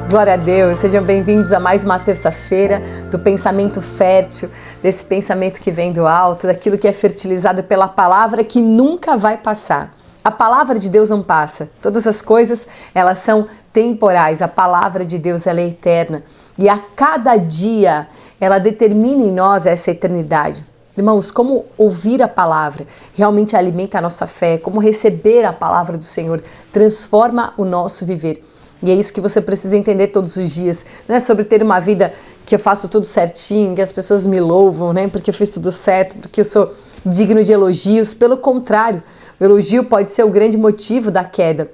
Glória a Deus, sejam bem-vindos a mais uma terça-feira do pensamento fértil, desse pensamento que vem do alto, daquilo que é fertilizado pela palavra que nunca vai passar. A palavra de Deus não passa, todas as coisas elas são temporais, a palavra de Deus ela é eterna e a cada dia ela determina em nós essa eternidade. Irmãos, como ouvir a palavra realmente alimenta a nossa fé, como receber a palavra do Senhor transforma o nosso viver. E é isso que você precisa entender todos os dias. Não é sobre ter uma vida que eu faço tudo certinho, que as pessoas me louvam, né? Porque eu fiz tudo certo, porque eu sou digno de elogios. Pelo contrário, o elogio pode ser o grande motivo da queda.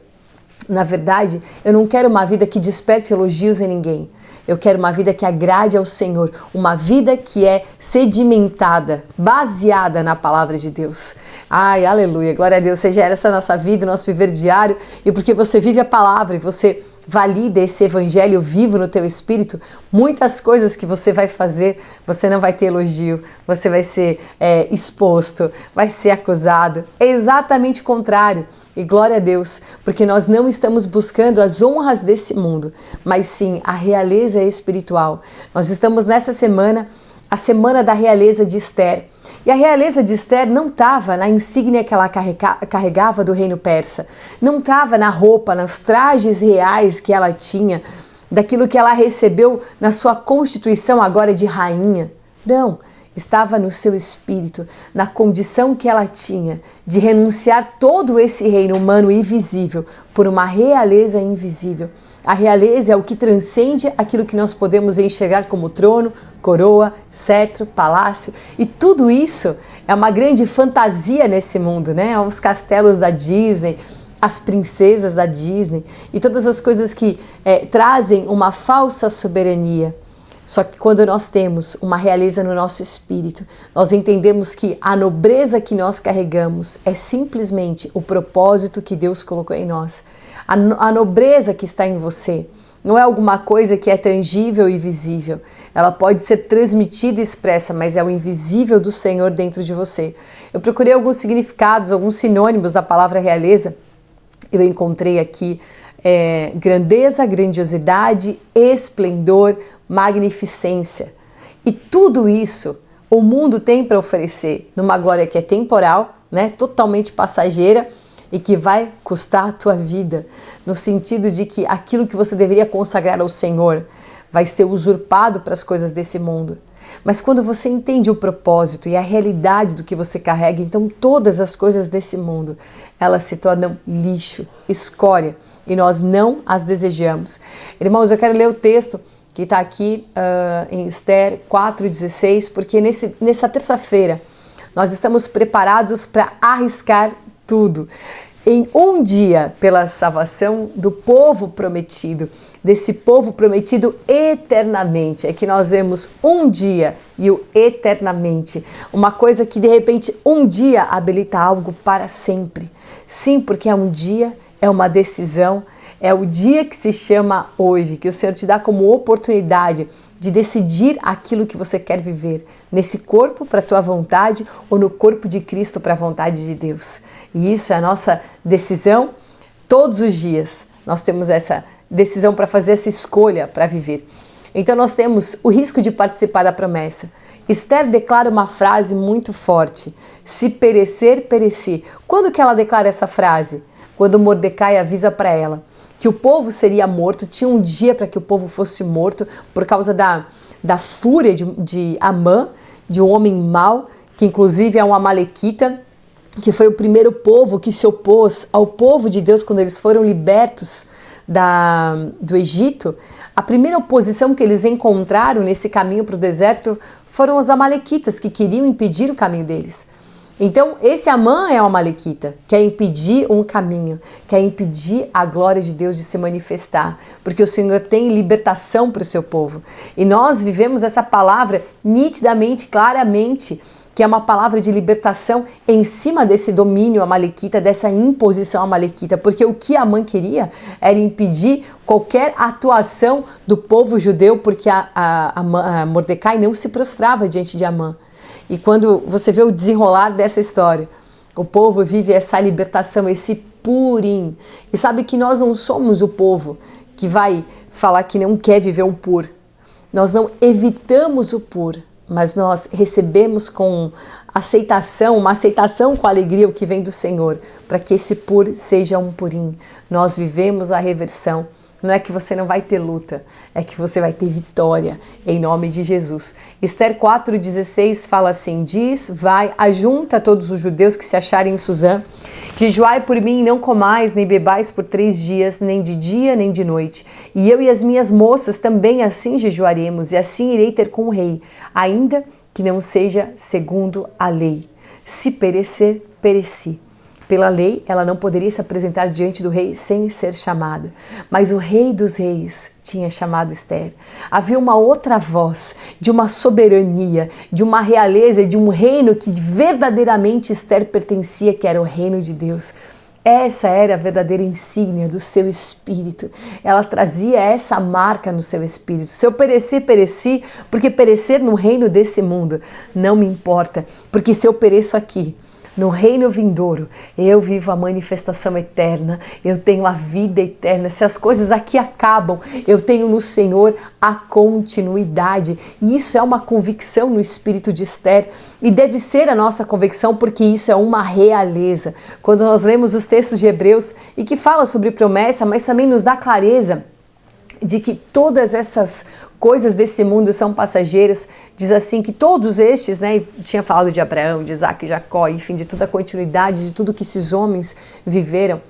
Na verdade, eu não quero uma vida que desperte elogios em ninguém. Eu quero uma vida que agrade ao Senhor, uma vida que é sedimentada, baseada na palavra de Deus. Ai, aleluia, glória a Deus, seja essa a nossa vida, o nosso viver diário, e porque você vive a palavra e você valida esse evangelho vivo no teu espírito, muitas coisas que você vai fazer, você não vai ter elogio, você vai ser exposto, vai ser acusado. É exatamente o contrário. E glória a Deus, porque nós não estamos buscando as honras desse mundo, mas sim a realeza espiritual. Nós estamos nessa semana, a semana da realeza de Esther. E a realeza de Esther não estava na insígnia que ela carregava do reino persa, não estava na roupa, nos trajes reais que ela tinha, daquilo que ela recebeu na sua constituição agora de rainha. Não, estava no seu espírito, na condição que ela tinha de renunciar todo esse reino humano e visível por uma realeza invisível. A realeza é o que transcende aquilo que nós podemos enxergar como trono, coroa, cetro, palácio. E tudo isso é uma grande fantasia nesse mundo, né? Os castelos da Disney, as princesas da Disney e todas as coisas que trazem uma falsa soberania. Só que quando nós temos uma realeza no nosso espírito, nós entendemos que a nobreza que nós carregamos é simplesmente o propósito que Deus colocou em nós. A nobreza que está em você não é alguma coisa que é tangível e visível. Ela pode ser transmitida e expressa, mas é o invisível do Senhor dentro de você. Eu procurei alguns significados, alguns sinônimos da palavra realeza. Eu encontrei aqui grandeza, grandiosidade, esplendor, magnificência. E tudo isso o mundo tem para oferecer numa glória que é temporal, né, totalmente passageira e que vai custar a tua vida, no sentido de que aquilo que você deveria consagrar ao Senhor vai ser usurpado para as coisas desse mundo. Mas quando você entende o propósito e a realidade do que você carrega, então todas as coisas desse mundo, elas se tornam lixo, escória, e nós não as desejamos. Irmãos, eu quero ler o texto que está aqui em Esther 4,16, porque nessa terça-feira nós estamos preparados para arriscar tudo. Em um dia, pela salvação do povo prometido, desse povo prometido eternamente. É que nós vemos um dia e o eternamente. Uma coisa que de repente um dia habilita algo para sempre. Sim, porque é um dia, é uma decisão, é o dia que se chama hoje, que o Senhor te dá como oportunidade de decidir aquilo que você quer viver, nesse corpo para a tua vontade ou no corpo de Cristo para a vontade de Deus. E isso é a nossa decisão todos os dias. Nós temos essa decisão para fazer essa escolha para viver. Então nós temos o risco de participar da promessa. Esther declara uma frase muito forte: se perecer, pereci. Quando que ela declara essa frase? Quando Mordecai avisa para ela que o povo seria morto, tinha um dia para que o povo fosse morto por causa da fúria de Amã, de um homem mau, que inclusive é um amalequita, que foi o primeiro povo que se opôs ao povo de Deus quando eles foram libertos do Egito. A primeira oposição que eles encontraram nesse caminho para o deserto foram os amalequitas, que queriam impedir o caminho deles. Então, esse Amã é um amalequita, quer impedir um caminho, quer impedir a glória de Deus de se manifestar, porque o Senhor tem libertação para o seu povo. E nós vivemos essa palavra nitidamente, claramente, que é uma palavra de libertação em cima desse domínio amalequita, dessa imposição amalequita, porque o que Amã queria era impedir qualquer atuação do povo judeu, porque a Mordecai não se prostrava diante de Amã. E quando você vê o desenrolar dessa história, o povo vive essa libertação, esse Purim. E sabe que nós não somos o povo que vai falar que não quer viver o pur. Nós não evitamos o pur, mas nós recebemos com aceitação, uma aceitação com alegria o que vem do Senhor, para que esse pur seja um purim. Nós vivemos a reversão. Não é que você não vai ter luta, é que você vai ter vitória, em nome de Jesus. Esther 4,16 fala assim, diz, vai, ajunta todos os judeus que se acharem em Suzã, jejuai por mim, não comais, nem bebais por 3 dias, nem de dia, nem de noite. E eu e as minhas moças também assim jejuaremos, e assim irei ter com o rei, ainda que não seja segundo a lei. Se perecer, pereci. Pela lei, ela não poderia se apresentar diante do rei sem ser chamada. Mas o rei dos reis tinha chamado Esther. Havia uma outra voz de uma soberania, de uma realeza, de um reino que verdadeiramente Esther pertencia, que era o reino de Deus. Essa era a verdadeira insígnia do seu espírito. Ela trazia essa marca no seu espírito. Se eu perecer, pereci, porque perecer no reino desse mundo não me importa, porque se eu pereço aqui, no reino vindouro, eu vivo a manifestação eterna, eu tenho a vida eterna. Se as coisas aqui acabam, eu tenho no Senhor a continuidade. E isso é uma convicção no espírito de Esther e deve ser a nossa convicção porque isso é uma realeza. Quando nós lemos os textos de Hebreus e que fala sobre promessa, mas também nos dá clareza de que todas essas coisas desse mundo são passageiras, diz assim que todos estes, né, tinha falado de Abraão, de Isaac e Jacó, enfim, de toda a continuidade, de tudo que esses homens viveram,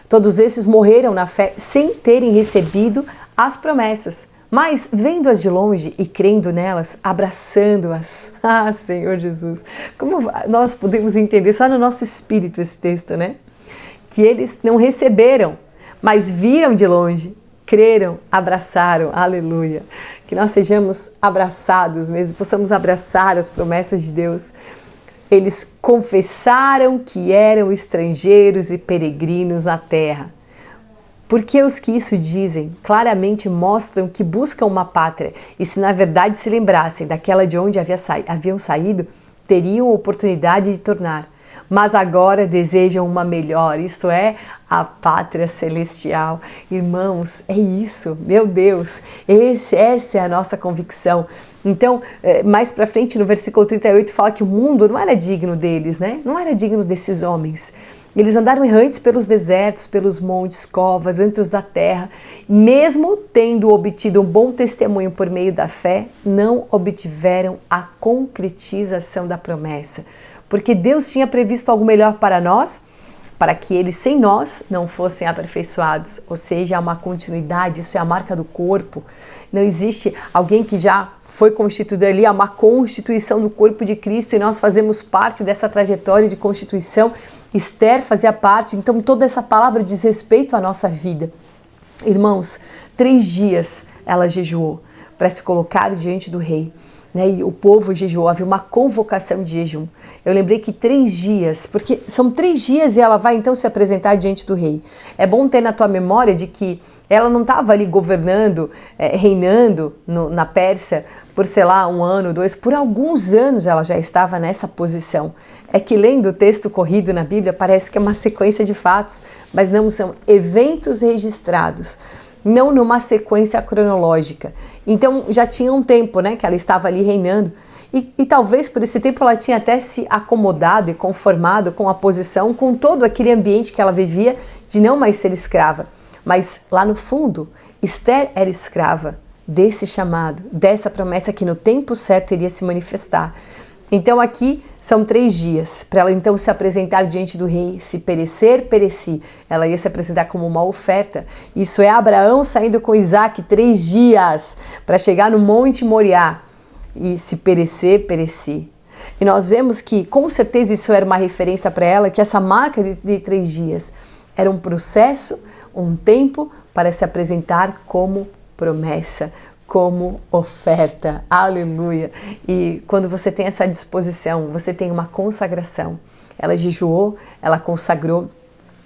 todos esses morreram na fé sem terem recebido as promessas, mas vendo-as de longe e crendo nelas, abraçando-as. Ah, Senhor Jesus, como nós podemos entender só no nosso espírito esse texto, né? Que eles não receberam, mas viram de longe, creram, abraçaram, aleluia. Que nós sejamos abraçados mesmo, possamos abraçar as promessas de Deus. Eles confessaram que eram estrangeiros e peregrinos na terra. Porque os que isso dizem claramente mostram que buscam uma pátria e se na verdade se lembrassem daquela de onde haviam saído, teriam oportunidade de tornar. Mas agora desejam uma melhor, isto é, a pátria celestial. Irmãos, é isso, meu Deus, essa é a nossa convicção. Então, mais para frente no versículo 38 fala que o mundo não era digno deles, né? Não era digno desses homens. Eles andaram errantes pelos desertos, pelos montes, covas, antros da terra. Mesmo tendo obtido um bom testemunho por meio da fé, não obtiveram a concretização da promessa. Porque Deus tinha previsto algo melhor para nós, para que eles sem nós não fossem aperfeiçoados. Ou seja, há uma continuidade, isso é a marca do corpo. Não existe alguém que já foi constituído ali, há uma constituição do corpo de Cristo e nós fazemos parte dessa trajetória de constituição. Esther fazia parte, então toda essa palavra diz respeito à nossa vida. Irmãos, 3 dias ela jejuou para se colocar diante do rei. E o povo jejuou, havia uma convocação de jejum. Eu lembrei que 3 dias, porque são 3 dias e ela vai então se apresentar diante do rei. É bom ter na tua memória de que ela não estava ali governando, reinando na Pérsia por, sei lá, 1 ano, 2, por alguns anos ela já estava nessa posição. É que lendo o texto corrido na Bíblia parece que é uma sequência de fatos, mas não são eventos registrados. Não numa sequência cronológica. Então já tinha um tempo, né, que ela estava ali reinando e talvez por esse tempo ela tinha até se acomodado e conformado com a posição, com todo aquele ambiente que ela vivia de não mais ser escrava. Mas lá no fundo, Esther era escrava desse chamado, dessa promessa que no tempo certo iria se manifestar. Então aqui são 3 dias para ela então se apresentar diante do rei. Se perecer, pereci. Ela ia se apresentar como uma oferta. Isso é Abraão saindo com Isaac 3 dias para chegar no Monte Moriá. E se perecer, pereci. E nós vemos que com certeza isso era uma referência para ela, que essa marca de 3 dias era um processo, um tempo para se apresentar como promessa, como oferta, aleluia. E quando você tem essa disposição, você tem uma consagração. Ela jejuou, ela consagrou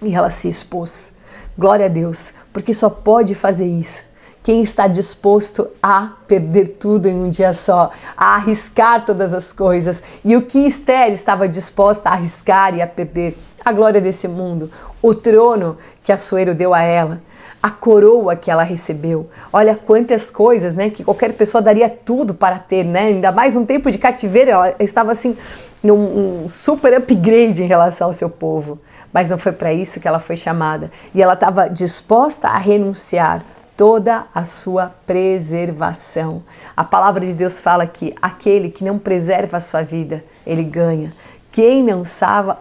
e ela se expôs. Glória a Deus, porque só pode fazer isso quem está disposto a perder tudo em um dia só, a arriscar todas as coisas. E o que Esther estava disposta a arriscar e a perder? A glória desse mundo, o trono que Assuero deu a ela, a coroa que ela recebeu. Olha quantas coisas, né, que qualquer pessoa daria tudo para ter, né? Ainda mais um tempo de cativeiro, ela estava assim num super upgrade em relação ao seu povo. Mas não foi para isso que ela foi chamada. E ela estava disposta a renunciar toda a sua preservação. A palavra de Deus fala que aquele que não preserva a sua vida, ele ganha. Quem não salva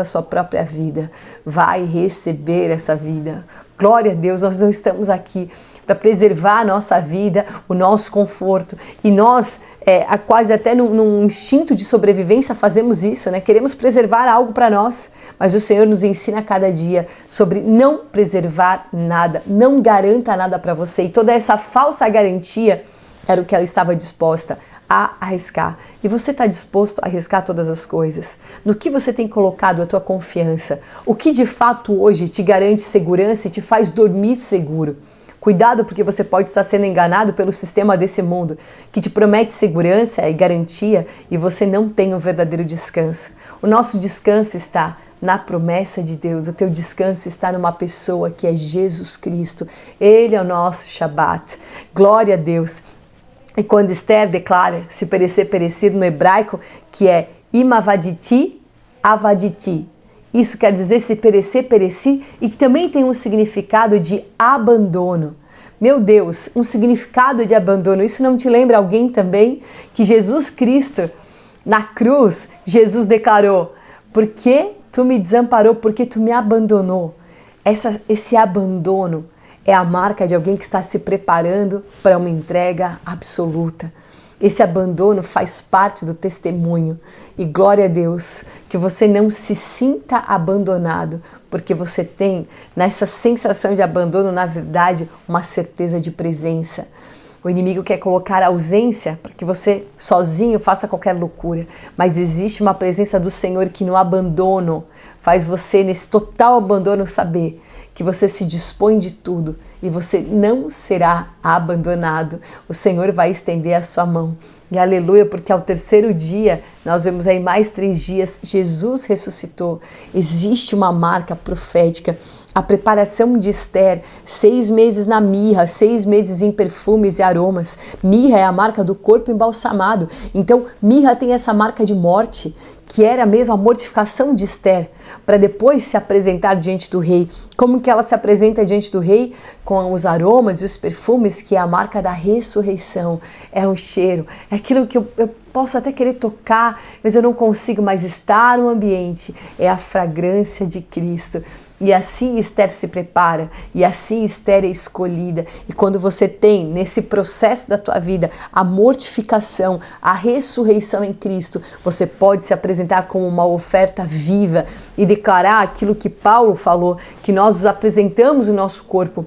a sua própria vida, vai receber essa vida. Glória a Deus, nós não estamos aqui para preservar a nossa vida, o nosso conforto. E nós, quase até num instinto de sobrevivência, fazemos isso, né? Queremos preservar algo para nós, mas o Senhor nos ensina a cada dia sobre não preservar nada, não garanta nada para você. E toda essa falsa garantia era o que ela estava disposta a arriscar. E você está disposto a arriscar todas as coisas? No que você tem colocado a tua confiança? O que de fato hoje te garante segurança e te faz dormir seguro? Cuidado, porque você pode estar sendo enganado pelo sistema desse mundo, que te promete segurança e garantia e você não tem um verdadeiro descanso. O nosso descanso está na promessa de Deus, o teu descanso está numa pessoa que é Jesus Cristo. Ele é o nosso Shabat. Glória a Deus. E quando Esther declara, se perecer, perecer, no hebraico, que é imavaditi, avaditi. Isso quer dizer se perecer, pereci, e que também tem um significado de abandono. Meu Deus, um significado de abandono. Isso não te lembra alguém também? Que Jesus Cristo, na cruz, Jesus declarou, por que tu me desamparou, por que tu me abandonou? Esse abandono é a marca de alguém que está se preparando para uma entrega absoluta. Esse abandono faz parte do testemunho. E glória a Deus que você não se sinta abandonado, porque você tem nessa sensação de abandono, na verdade, uma certeza de presença. O inimigo quer colocar ausência para que você sozinho faça qualquer loucura. Mas existe uma presença do Senhor que no abandono faz você, nesse total abandono, saber que você se dispõe de tudo e você não será abandonado. O Senhor vai estender a sua mão. E aleluia, porque ao terceiro dia, nós vemos aí mais 3 dias, Jesus ressuscitou. Existe uma marca profética. A preparação de Esther, 6 meses na mirra, 6 meses em perfumes e aromas. Mirra é a marca do corpo embalsamado. Então, mirra tem essa marca de morte, que era mesmo a mortificação de Esther, para depois se apresentar diante do rei. Como que ela se apresenta diante do rei? Com os aromas e os perfumes, que é a marca da ressurreição. É um cheiro, é aquilo que eu posso até querer tocar, mas eu não consigo mais estar no ambiente. É a fragrância de Cristo. E assim Esther se prepara, e assim Esther é escolhida. E quando você tem nesse processo da tua vida a mortificação, a ressurreição em Cristo, você pode se apresentar como uma oferta viva e declarar aquilo que Paulo falou, que nós nos apresentamos o nosso corpo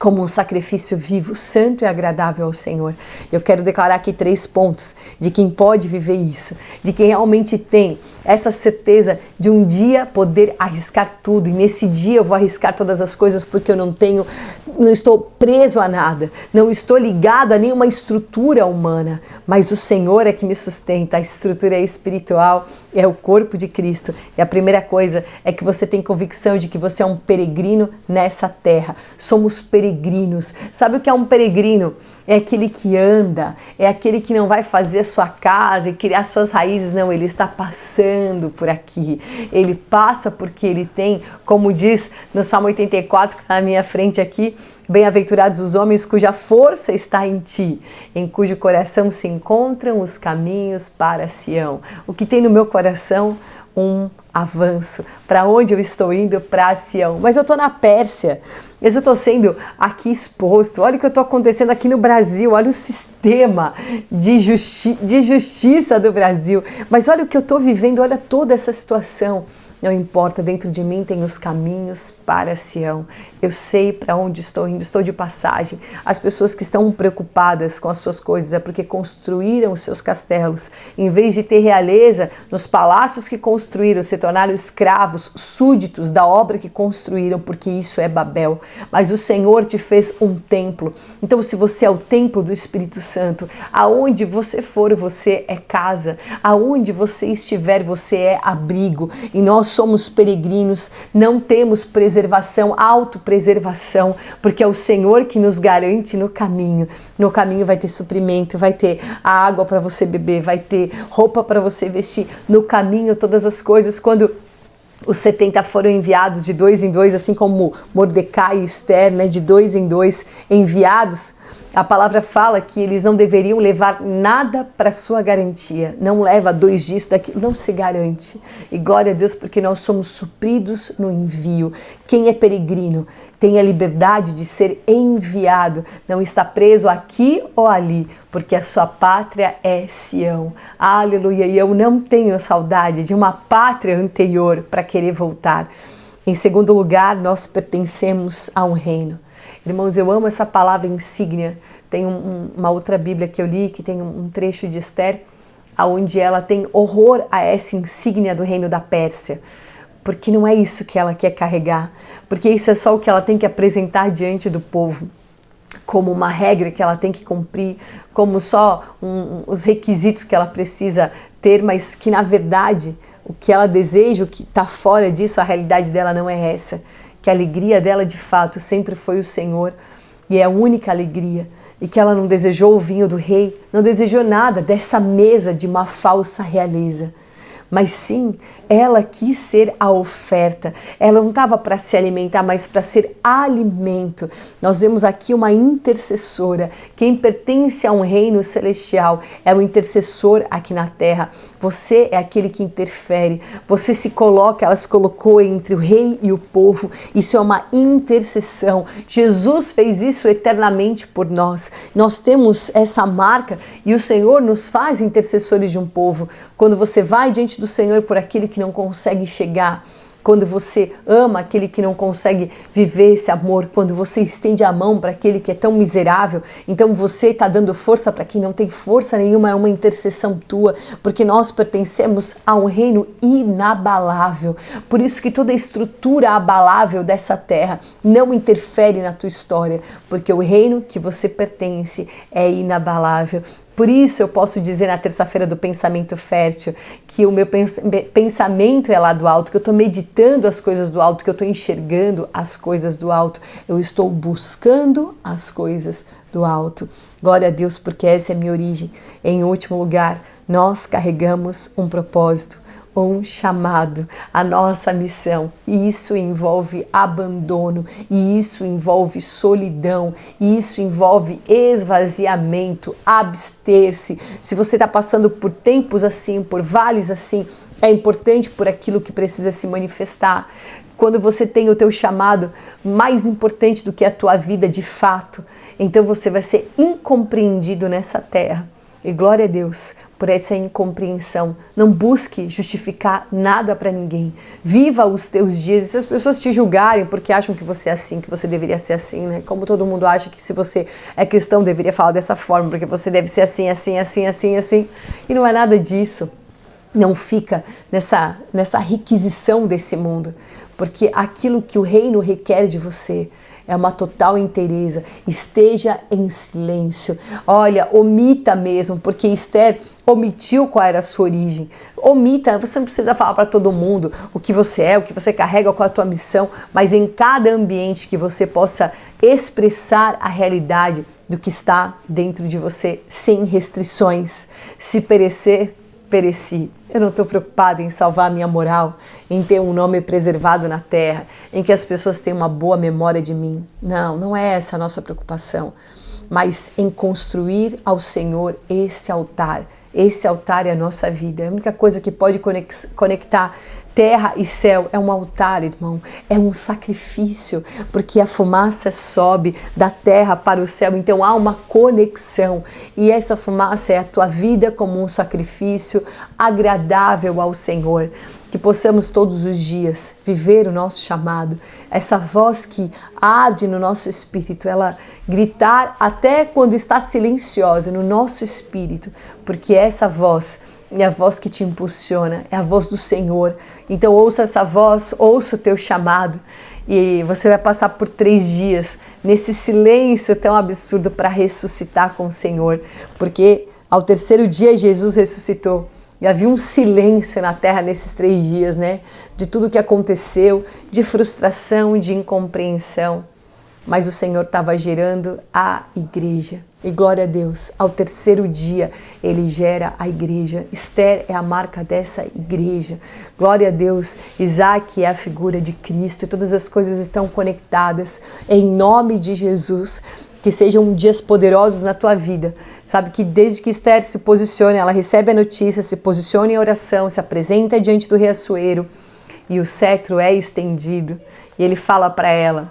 como um sacrifício vivo, santo e agradável ao Senhor. Eu quero declarar aqui 3 pontos de quem pode viver isso, de quem realmente tem essa certeza de um dia poder arriscar tudo, e nesse dia eu vou arriscar todas as coisas porque eu não estou preso a nada, não estou ligado a nenhuma estrutura humana, mas o Senhor é que me sustenta, a estrutura é espiritual, é o corpo de Cristo. E a primeira coisa é que você tem convicção de que você é um peregrino nessa terra. Somos peregrinos. Sabe o que é um peregrino? É aquele que anda, é aquele que não vai fazer a sua casa e criar suas raízes, não, ele está passando por aqui. Ele passa porque ele tem, como diz no Salmo 84, que está na minha frente aqui, bem-aventurados os homens cuja força está em ti, em cujo coração se encontram os caminhos para Sião. O que tem no meu coração? Um avanço. Para onde eu estou indo? Para Sião. Mas eu estou na Pérsia. Eu estou sendo aqui exposto. Olha o que está acontecendo aqui no Brasil. Olha o sistema de justiça do Brasil. Mas olha o que eu estou vivendo. Olha toda essa situação. Não importa, dentro de mim tem os caminhos para Sião. Eu sei para onde estou indo, estou de passagem. As pessoas que estão preocupadas com as suas coisas é porque construíram os seus castelos. Em vez de ter realeza nos palácios que construíram, se tornaram escravos, súditos da obra que construíram, porque isso é Babel. Mas o Senhor te fez um templo. Então, se você é o templo do Espírito Santo, aonde você for, você é casa. Aonde você estiver, você é abrigo. E nós somos peregrinos, não temos preservação, autopreservação preservação, porque é o Senhor que nos garante no caminho. No caminho vai ter suprimento, vai ter a água para você beber, vai ter roupa para você vestir. No caminho, todas as coisas. Quando os 70 foram enviados de 2 em 2, assim como Mordecai e Esther, né, de 2 em 2 enviados, a palavra fala que eles não deveriam levar nada para sua garantia. Não leva 2 disso, daquilo, não se garante. E glória a Deus, porque nós somos supridos no envio. Quem é peregrino tem a liberdade de ser enviado, não está preso aqui ou ali, porque a sua pátria é Sião. Aleluia! E eu não tenho saudade de uma pátria anterior para querer voltar. Em segundo lugar, nós pertencemos a um reino. Irmãos, eu amo essa palavra insígnia. Tem uma outra Bíblia que eu li, que tem um trecho de Esther, onde ela tem horror a essa insígnia do reino da Pérsia, porque não é isso que ela quer carregar, porque isso é só o que ela tem que apresentar diante do povo, como uma regra que ela tem que cumprir, como só os requisitos que ela precisa ter, mas que na verdade o que ela deseja, o que está fora disso, a realidade dela não é essa. Que a alegria dela de fato sempre foi o Senhor e é a única alegria, e que ela não desejou o vinho do rei, não desejou nada dessa mesa de uma falsa realeza, mas sim, ela quis ser a oferta. Ela não estava para se alimentar, mas para ser alimento. Nós vemos aqui uma intercessora. Quem pertence a um reino celestial é o intercessor aqui na terra. Você é aquele que interfere. Você se coloca, ela se colocou entre o rei e o povo. Isso é uma intercessão. Jesus fez isso eternamente por nós. Nós temos essa marca e o Senhor nos faz intercessores de um povo. Quando você vai diante do Senhor por aquele que não consegue chegar, quando você ama aquele que não consegue viver esse amor, quando você estende a mão para aquele que é tão miserável, então você está dando força para quem não tem força nenhuma, é uma intercessão tua, porque nós pertencemos a um reino inabalável. Por isso que toda a estrutura abalável dessa terra não interfere na tua história, porque o reino que você pertence é inabalável. Por isso eu posso dizer na terça-feira do Pensamento Fértil que o meu pensamento é lá do alto, que eu estou meditando as coisas do alto, que eu estou enxergando as coisas do alto, eu estou buscando as coisas do alto. Glória a Deus, porque essa é a minha origem. Em último lugar, nós carregamos um propósito, um chamado, a nossa missão, e isso envolve abandono, e isso envolve solidão, e isso envolve esvaziamento, abster-se. Se você está passando por tempos assim, por vales assim, é importante por aquilo que precisa se manifestar. Quando você tem o teu chamado mais importante do que a tua vida de fato, então você vai ser incompreendido nessa terra. E glória a Deus por essa incompreensão. Não busque justificar nada para ninguém. Viva os teus dias. E se as pessoas te julgarem porque acham que você é assim, que você deveria ser assim, né? Como todo mundo acha que se você é cristão deveria falar dessa forma, porque você deve ser assim, assim, assim, assim, assim. E não é nada disso. Não fica nessa requisição desse mundo, porque aquilo que o reino requer de você é uma total inteireza. Esteja em silêncio. Olha, omita mesmo, porque Esther omitiu qual era a sua origem. Omita, você não precisa falar para todo mundo o que você é, o que você carrega, qual é a tua missão, mas em cada ambiente que você possa expressar a realidade do que está dentro de você, sem restrições. Se perecer, pereci. Eu não estou preocupada em salvar a minha moral, em ter um nome preservado na terra, em que as pessoas tenham uma boa memória de mim. Não, não é essa a nossa preocupação, mas em construir ao Senhor esse altar. Esse altar é a nossa vida. A única coisa que pode conectar terra e céu é um altar, irmão, é um sacrifício, porque a fumaça sobe da terra para o céu, então há uma conexão, e essa fumaça é a tua vida como um sacrifício agradável ao Senhor. Que possamos todos os dias viver o nosso chamado, essa voz que arde no nosso espírito, ela gritar até quando está silenciosa no nosso espírito, porque essa voz é a voz que te impulsiona, é a voz do Senhor. Então ouça essa voz, ouça o teu chamado, e você vai passar por 3 dias nesse silêncio tão absurdo para ressuscitar com o Senhor, porque ao 3º dia Jesus ressuscitou. E havia um silêncio na terra nesses 3 dias, né? de tudo que aconteceu, de frustração, de incompreensão. Mas o Senhor estava gerando a igreja. E glória a Deus, ao terceiro dia ele gera a igreja. Esther é a marca dessa igreja. Glória a Deus, Isaac é a figura de Cristo e todas as coisas estão conectadas. Em nome de Jesus, que sejam dias poderosos na tua vida. Sabe que desde que Esther se posicione, ela recebe a notícia, se posiciona em oração, se apresenta diante do rei Assuero e o cetro é estendido. E ele fala para ela: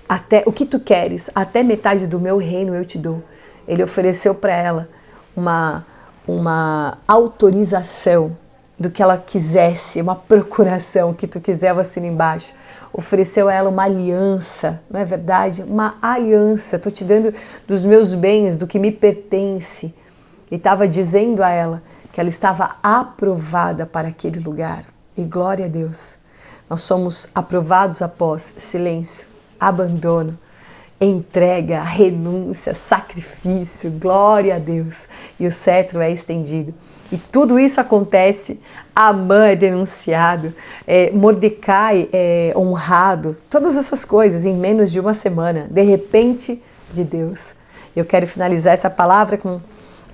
até o que tu queres, até metade do meu reino eu te dou. Ele ofereceu para ela uma autorização do que ela quisesse, uma procuração, o que tu quiser eu assino embaixo. Ofereceu a ela uma aliança, não é verdade? Uma aliança, estou te dando dos meus bens, do que me pertence. E estava dizendo a ela que ela estava aprovada para aquele lugar. E glória a Deus, nós somos aprovados após silêncio, abandono, entrega, renúncia, sacrifício, glória a Deus. E o cetro é estendido. E tudo isso acontece, Amã é denunciado, Mordecai é honrado, todas essas coisas em menos de uma semana, de repente de Deus. Eu quero finalizar essa palavra com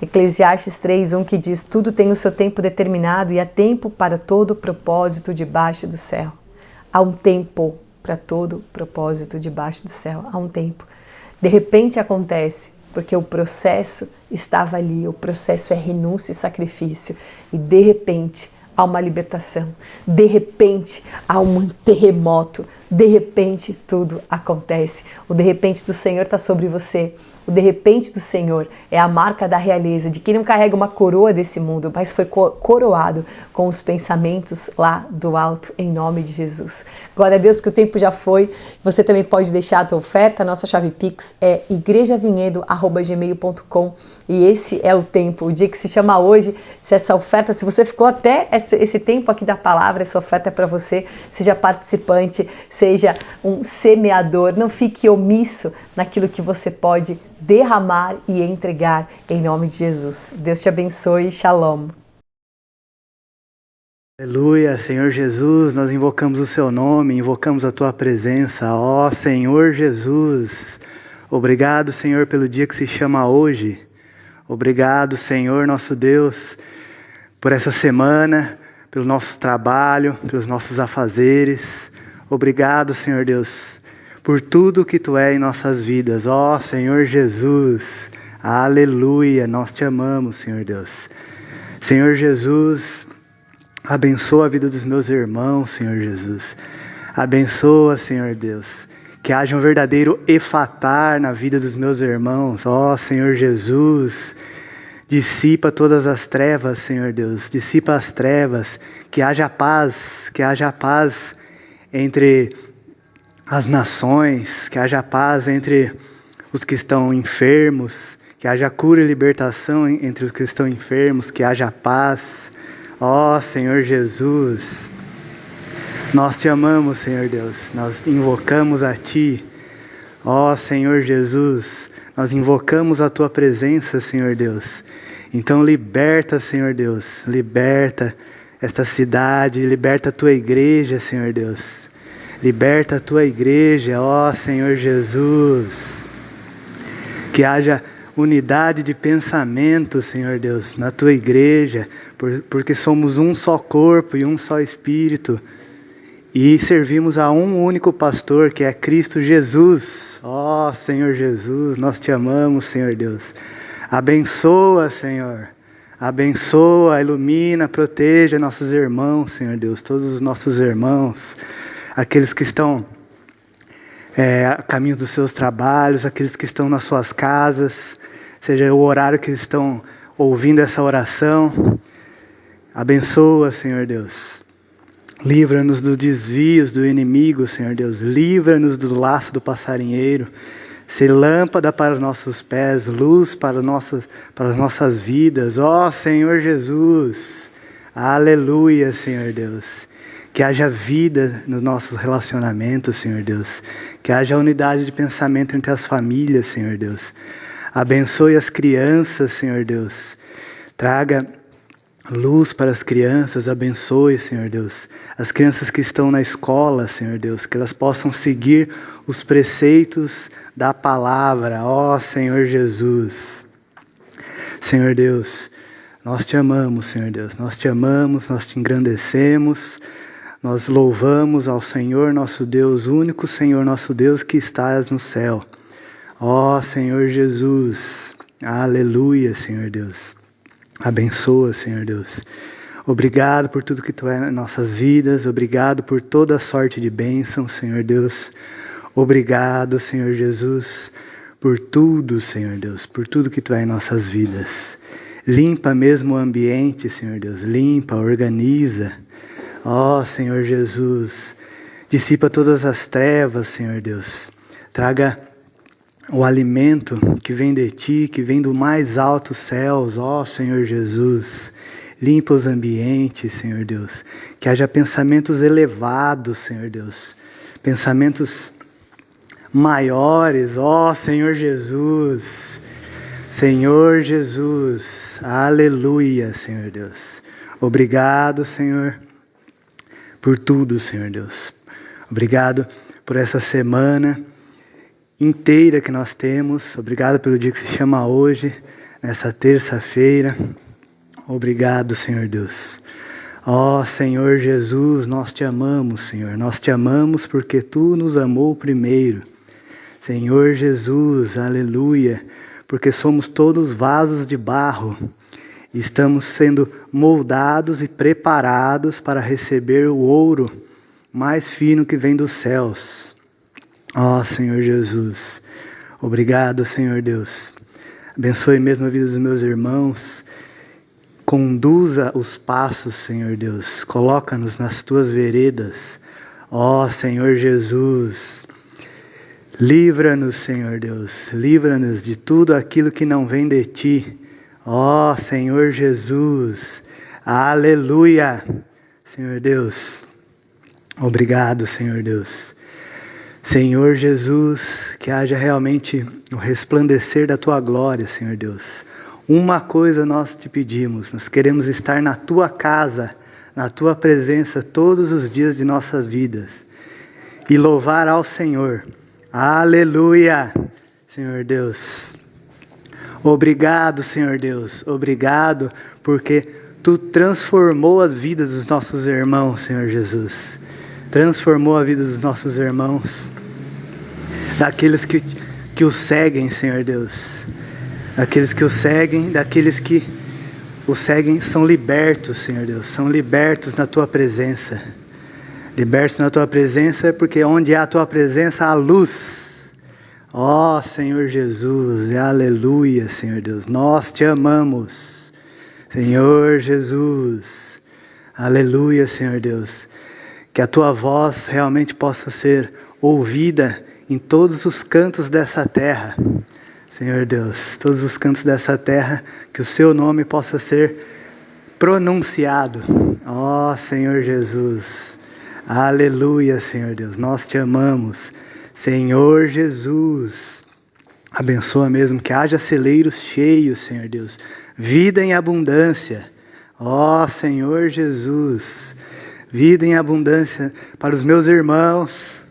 Eclesiastes 3:1 que diz: tudo tem o seu tempo determinado e há tempo para todo propósito debaixo do céu. Há um tempo para todo propósito debaixo do céu, há um tempo. De repente acontece, porque o processo estava ali, o processo é renúncia e sacrifício, e de repente há uma libertação, de repente há um terremoto, de repente tudo acontece. O de repente do Senhor está sobre você, o de repente do Senhor é a marca da realeza, de quem não carrega uma coroa desse mundo, mas foi coroado com os pensamentos lá do alto, em nome de Jesus. Glória a Deus que o tempo já foi. Você também pode deixar a tua oferta, a nossa chave Pix é igrejavinhedo@gmail.com e esse é o tempo, o dia que se chama hoje. Se essa oferta, se você ficou até esse tempo aqui da palavra, essa oferta é para você, seja participante, seja um semeador, não fique omisso naquilo que você pode derramar e entregar em nome de Jesus. Deus te abençoe, shalom. Aleluia, Senhor Jesus, nós invocamos o seu nome, invocamos a tua presença, ó Senhor Jesus. Obrigado, Senhor, pelo dia que se chama hoje. Obrigado, Senhor, nosso Deus, por essa semana, pelo nosso trabalho, pelos nossos afazeres. Obrigado, Senhor Deus, por tudo que tu é em nossas vidas. Ó Senhor Jesus, aleluia, nós te amamos, Senhor Deus. Senhor Jesus, abençoa a vida dos meus irmãos, Senhor Jesus. Abençoa, Senhor Deus, que haja um verdadeiro efatar na vida dos meus irmãos. Ó Senhor Jesus, dissipa todas as trevas, Senhor Deus. Dissipa as trevas, que haja paz entre as nações, que haja paz entre os que estão enfermos, que haja cura e libertação entre os que estão enfermos, que haja paz. Ó Senhor Jesus, nós te amamos, Senhor Deus, nós invocamos a Ti. Ó Senhor Jesus, nós invocamos a Tua presença, Senhor Deus. Então liberta, Senhor Deus, liberta esta cidade, liberta a Tua igreja, Senhor Deus. Liberta a Tua igreja, ó Senhor Jesus. Que haja unidade de pensamento, Senhor Deus, na Tua igreja, porque somos um só corpo e um só Espírito. E servimos a um único pastor, que é Cristo Jesus. Ó Senhor Jesus, nós te amamos, Senhor Deus. Abençoa, Senhor. Abençoa, ilumina, proteja nossos irmãos, Senhor Deus, todos os nossos irmãos, aqueles que estão a caminho dos seus trabalhos, aqueles que estão nas suas casas, seja o horário que estão ouvindo essa oração. Abençoa, Senhor Deus. Livra-nos dos desvios do inimigo, Senhor Deus. Livra-nos do laço do passarinheiro. Ser lâmpada para os nossos pés, luz para as nossas vidas. Ó Senhor Jesus. Aleluia, Senhor Deus. Que haja vida nos nossos relacionamentos, Senhor Deus. Que haja unidade de pensamento entre as famílias, Senhor Deus. Abençoe as crianças, Senhor Deus. Traga luz para as crianças, abençoe, Senhor Deus, as crianças que estão na escola, Senhor Deus, que elas possam seguir os preceitos da palavra, ó Senhor Jesus. Senhor Deus, nós te amamos, Senhor Deus, nós te amamos, nós te engrandecemos, nós louvamos ao Senhor nosso Deus, único Senhor nosso Deus que estás no céu. Ó Senhor Jesus, aleluia, Senhor Deus. Abençoa, Senhor Deus. Obrigado por tudo que Tu é em nossas vidas. Obrigado por toda a sorte de bênção, Senhor Deus. Obrigado, Senhor Jesus, por tudo, Senhor Deus, por tudo que Tu é em nossas vidas. Limpa mesmo o ambiente, Senhor Deus. Limpa, organiza. Ó, Senhor Jesus, dissipa todas as trevas, Senhor Deus. Traga o alimento que vem de Ti, que vem do mais altos céus, ó Senhor Jesus. Limpa os ambientes, Senhor Deus. Que haja pensamentos elevados, Senhor Deus. Pensamentos maiores, ó Senhor Jesus. Senhor Jesus. Aleluia, Senhor Deus. Obrigado, Senhor, por tudo, Senhor Deus. Obrigado por essa semana inteira que nós temos. Obrigado pelo dia que se chama hoje, nessa terça-feira. Obrigado, Senhor Deus. Ó Senhor Jesus, nós te amamos, Senhor. Nós te amamos porque Tu nos amou primeiro. Senhor Jesus, aleluia, porque somos todos vasos de barro. Estamos sendo moldados e preparados para receber o ouro mais fino que vem dos céus. Ó Senhor Jesus, obrigado, Senhor Deus. Abençoe mesmo a vida dos meus irmãos. Conduza os passos, Senhor Deus. Coloca-nos nas Tuas veredas. Ó Senhor Jesus, livra-nos, Senhor Deus. Livra-nos de tudo aquilo que não vem de Ti. Ó Senhor Jesus, aleluia. Senhor Deus, obrigado, Senhor Deus. Senhor Jesus, que haja realmente o resplandecer da Tua glória, Senhor Deus. Uma coisa nós te pedimos, nós queremos estar na Tua casa, na Tua presença todos os dias de nossas vidas e louvar ao Senhor. Aleluia, Senhor Deus. Obrigado, Senhor Deus, obrigado porque Tu transformou a vida dos nossos irmãos, Senhor Jesus. Transformou a vida dos nossos irmãos, daqueles que o seguem, Senhor Deus. Daqueles que o seguem, daqueles que o seguem são libertos, Senhor Deus. São libertos na Tua presença. Libertos na Tua presença porque onde há a Tua presença há luz. Ó Senhor Jesus, aleluia, Senhor Deus. Nós te amamos, Senhor Jesus. Aleluia, Senhor Deus. Que a Tua voz realmente possa ser ouvida em todos os cantos dessa terra. Senhor Deus, todos os cantos dessa terra, que o Seu nome possa ser pronunciado. Ó Senhor Jesus. Aleluia, Senhor Deus. Nós te amamos. Senhor Jesus. Abençoa mesmo que haja celeiros cheios, Senhor Deus. Vida em abundância. Ó Senhor Jesus. Vida em abundância para os meus irmãos,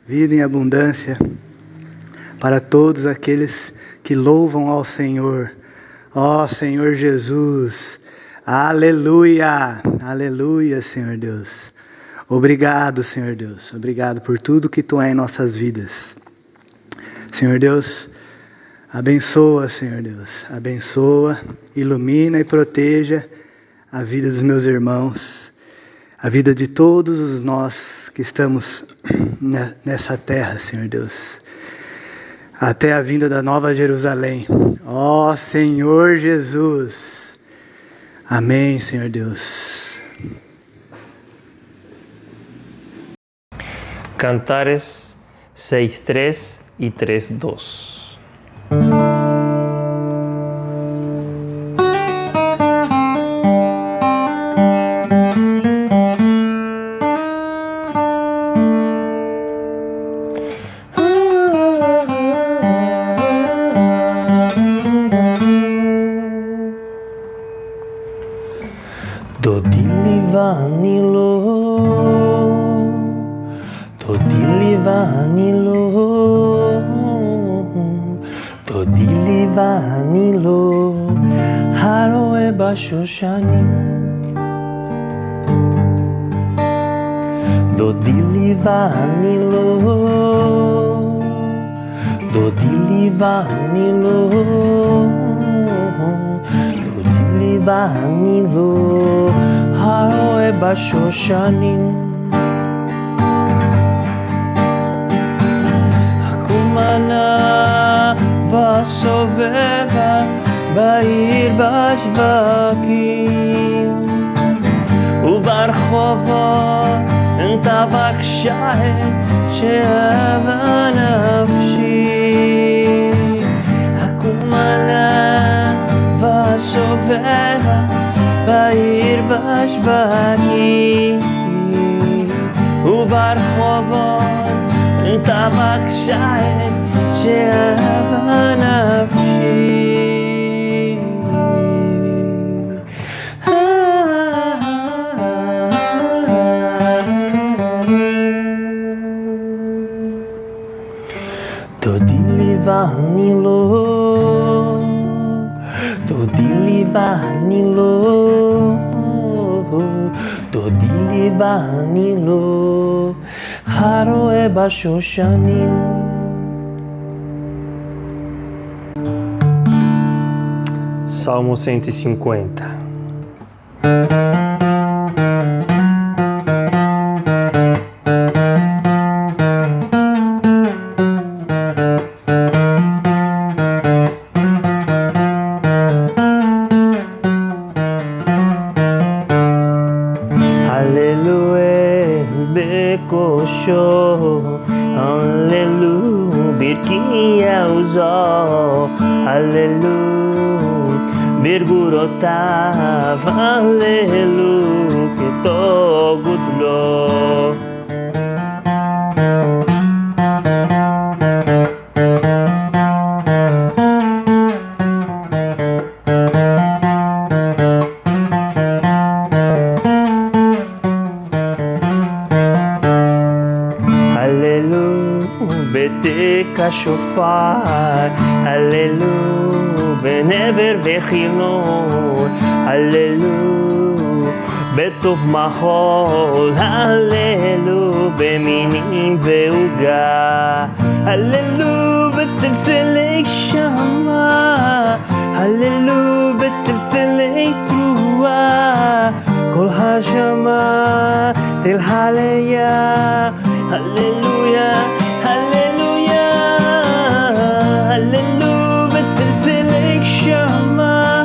vida em abundância para todos aqueles que louvam ao Senhor. Ó Senhor Jesus, aleluia, aleluia, Senhor Deus. Obrigado, Senhor Deus, obrigado por tudo que Tu é em nossas vidas. Senhor Deus, abençoa, Senhor Deus, abençoa, ilumina e proteja a vida dos meus irmãos. A vida de todos nós que estamos nessa terra, Senhor Deus. Até a vinda da Nova Jerusalém. Ó Senhor Jesus. Amém, Senhor Deus. Cantares 6:3 e 3:2. דודי לי ואני לו, הרואה בשושנים. דודי לי ואני לו, דודי לי ואני לו, דודי לי ואני לו, הרואה בשושנים. הקומנה וסובבה בעיר בשווקים וברחובות תבק שעת שאהבה נפשי. הקומנה וסובבה בעיר בשווקים וברחובות תבק שעת שאהבה נפשי. דודי לי ואני לו, דודי לי ואני לו, דודי לי ואני לו, הרואה בשושנים. Salmo 150. Aleluia, bekosho, aleluia, birkia uzo, aleluia, birgurotav, aleluia, ketogut lo. בתק השופר, הללו, בנבר וחילון, הללו, בטוב מחול, הללו, במינים ועוגה, הללו, בצלצלי שמה, הללו, בצלצלי תרועה, כל השמה תל הליה, הללויה, הללויה, הללו בצלצלי שמה,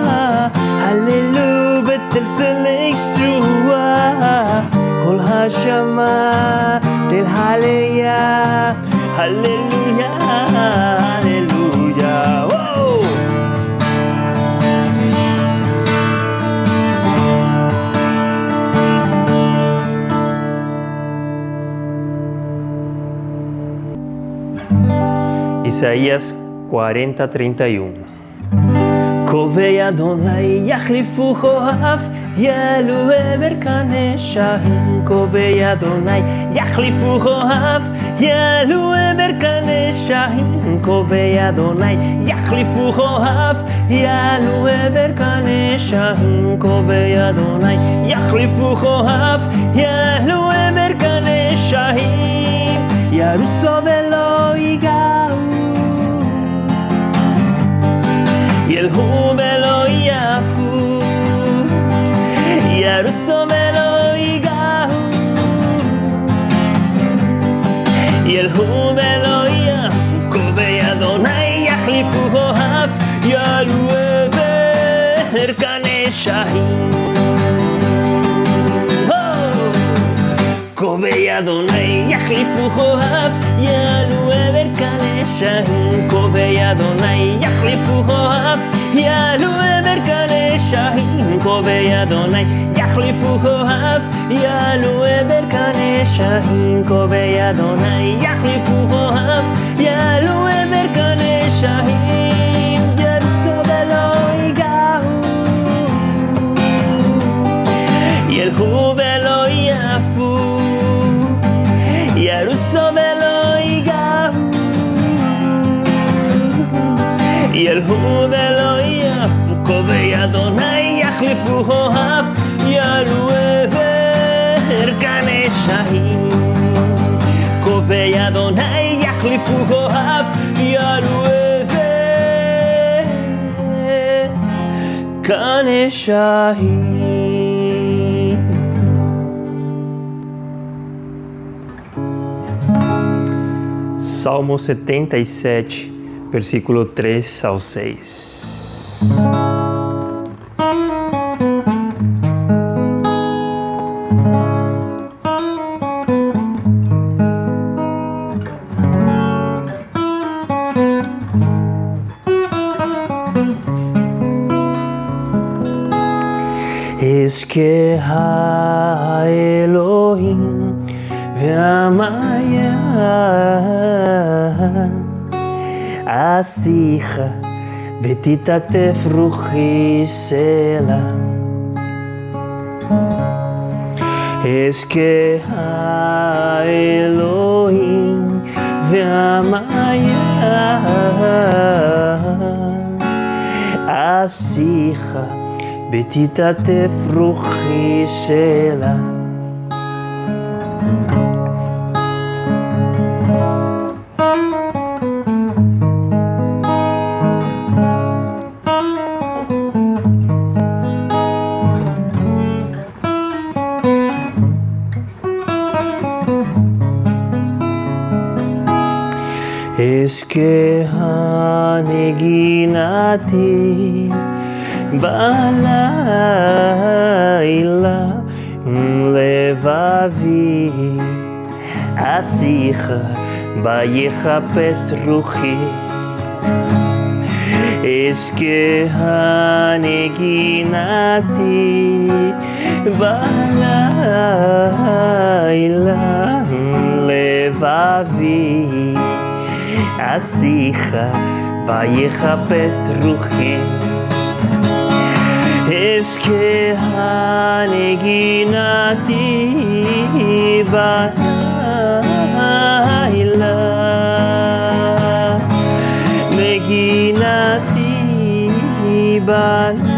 הללו בצלצלי תרועה, כל השמה תל הליה, הללויה, הללויה. Isaías 40:31. קובע אדוני יחליפו כואב, יעלו אברקני שחים. קובע אדוני יחליפו כואב, יעלו אברקני שחים. קובע אדוני יחליפו כואב, יעלו אברקני שחים. קובע אדוני יחליפו כואב, יעלו אברקני שחים. ירוסו ולא ייגעו, ילכו ולא יעפו, ירוסו ולא ייגעו, ילכו ולא יעפו. קובע אדוני יחליפו כואב, יעלו אברקני שחים. קובע אדוני יחליפו כואב, יעלו אברקני שחים. קובע אדוני יחליפו כואב, יעלו אברקני שחים. קובע אדוני יחליפו כואב, יעלו אברקני שחים. קובע אדוני יחליפו כואב, יעלו אברקני שחים. ירוסו ולא ייגעו, ילכו ולא יעפו, ירוסו ולא ייגעו, ילכו ולא יעפו, קובעי אדוני יחליפו אוהב, יעלו עבר כנשאים. קובעי אדוני יחליפו אוהב, יעלו עבר כנשאים. Salmo 77, versículo 3 ao 6. Es que Elohim והמעיין אשיחה ותתעטף רוחי סלע. אזכה האלוהים והמעיין אשיחה ותתעטף רוחי סלע. אזכה נגינתי בלילה לבבי אשיחה ביחפש רוחי. אזכה נגינתי בלילה לבבי אשיחה ויחפש רוחי. אזכה נגינתי בלילה, נגינתי בלילה.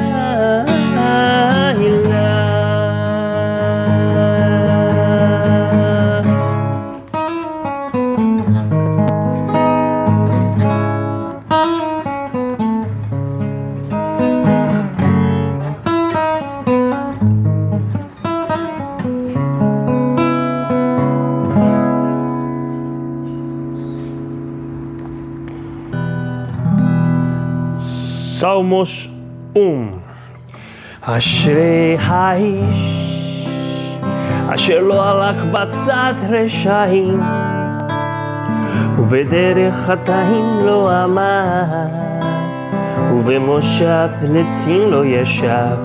Salmos 1. אשרי האיש אשר לא הלך בצד רשעים ובדרך חטאים לא עמד ובמושב לצים לא ישב.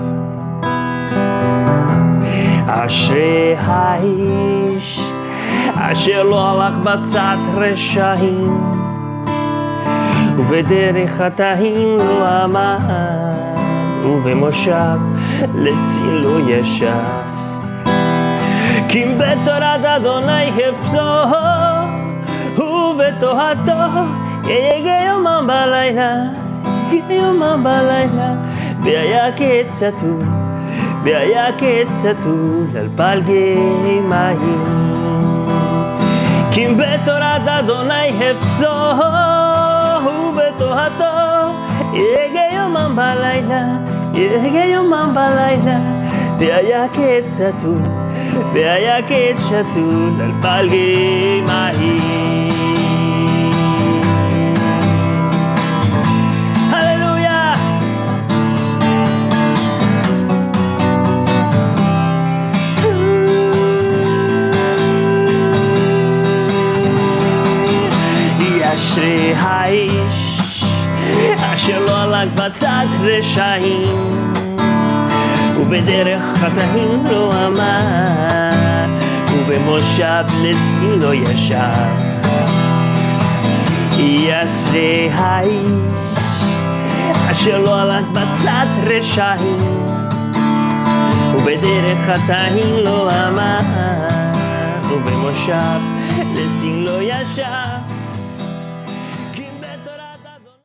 אשרי האיש אשר לא הלך בצד רשעים ובדרך חטאים לא עמד ובמושב לצים לא ישב. כי בתורת אדוני חפצו ובתורתו יהיה יומם בלילה, יהיה יומם בלילה. והיה כצאתו, והיה כצאתו על פלגי מים. כי בתורת אדוני חפצו ובתורתו יהיה יומם בלילה, יהיה יומם בלילה. והיה כצאתו, והיה כצאתו על פלגי מים. הללויה. אשרי האיש אשר לא הלך בצד רשעים ובדרך חטאים לא עמד ובמושב לצים לא ישב. אשרי האיש אשר לא הלך בצד רשעים ובדרך חטאים לא עמד ובמושב לצים לא ישב.